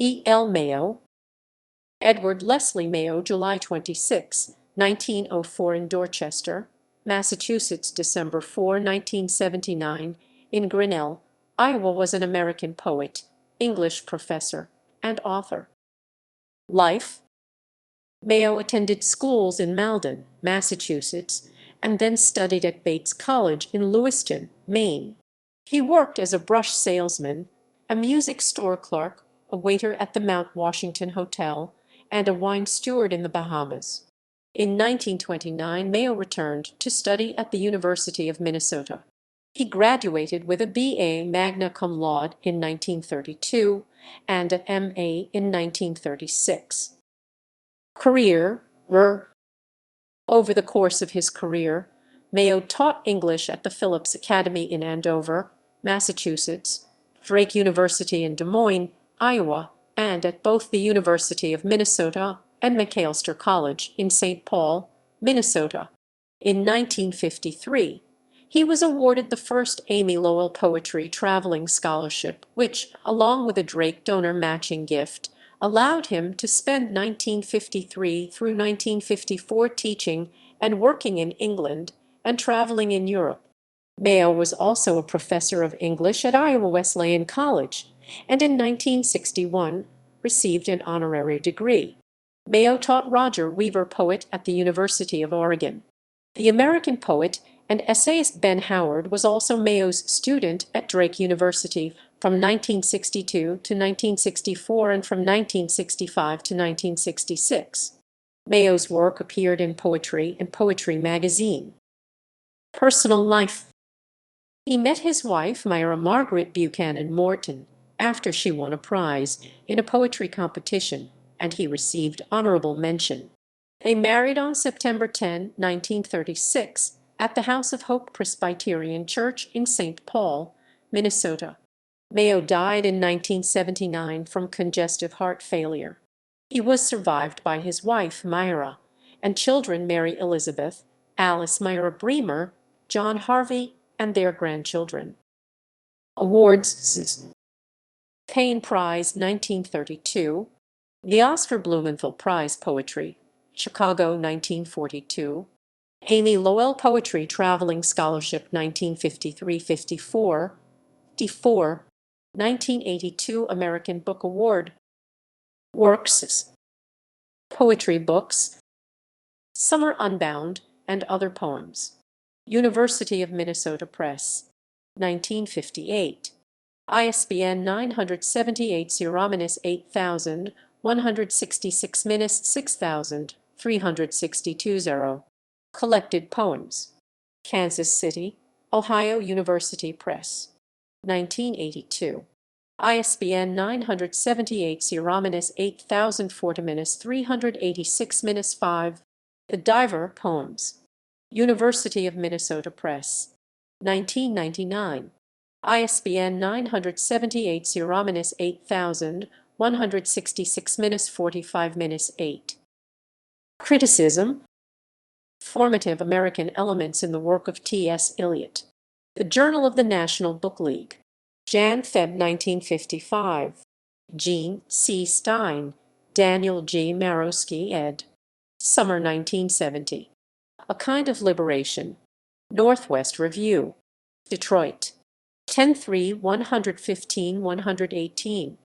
E. L. Mayo, Edward Leslie Mayo, July 26, 1904 in Dorchester, Massachusetts, December 4, 1979, in Grinnell, Iowa, was an American poet, English professor, and author. Life: Mayo attended schools in Malden, Massachusetts, and then studied at Bates College in Lewiston, Maine. He worked as a brush salesman, a music store clerk, a waiter at the Mount Washington Hotel, and a wine steward in the Bahamas. In 1929, Mayo returned to study at the University of Minnesota. He graduated with a B.A. magna cum laude in 1932 and an M.A. in 1936. Career: Over the course of his career, Mayo taught English at the Phillips Academy in Andover, Massachusetts, Drake University in Des Moines, Iowa, and at both the University of Minnesota and Macalester College in St. Paul, Minnesota. In 1953, he was awarded the first Amy Lowell Poetry Traveling Scholarship, which, along with a Drake donor matching gift, allowed him to spend 1953 through 1954 teaching and working in England and traveling in Europe. Mayo was also a professor of English at Iowa Wesleyan College, and in 1961 received an honorary degree. Mayo taught Roger Weaver, poet at the University of Oregon. The American poet and essayist Ben Howard was also Mayo's student at Drake University from 1962 to 1964 and from 1965 to 1966. Mayo's work appeared in Poetry and Poetry magazine. Personal life: He met his wife, Myra Margaret Buchanan Morton, after she won a prize in a poetry competition, and he received honorable mention. They married on September 10, 1936, at the House of Hope Presbyterian Church in St. Paul, Minnesota. Mayo died in 1979 from congestive heart failure. He was survived by his wife, Myra, and children Mary Elizabeth, Alice Myra Bremer, John Harvey, and their grandchildren. Awards: Payne Prize 1932, the Oscar Blumenthal Prize Poetry, Chicago 1942, Amy Lowell Poetry Traveling Scholarship 1953-54, 1982 American Book Award. Works: Poetry books, Summer Unbound, and Other Poems. University of Minnesota Press, 1958. ISBN 978-0-8166-6362-0. Collected Poems. Kansas City, Ohio University Press, 1982. ISBN 978-0-8004-386-5. The Diver Poems. University of Minnesota Press, 1999. ISBN 978-0-8066-45-8. Criticism: Formative American elements in the work of T.S. Eliot. The Journal of the National Book League. Jan-Feb 1955. Gene C. Stein, Daniel G. Marowski, ed. Summer 1970. A Kind of Liberation. Northwest Review. Detroit. 10-3-115-118.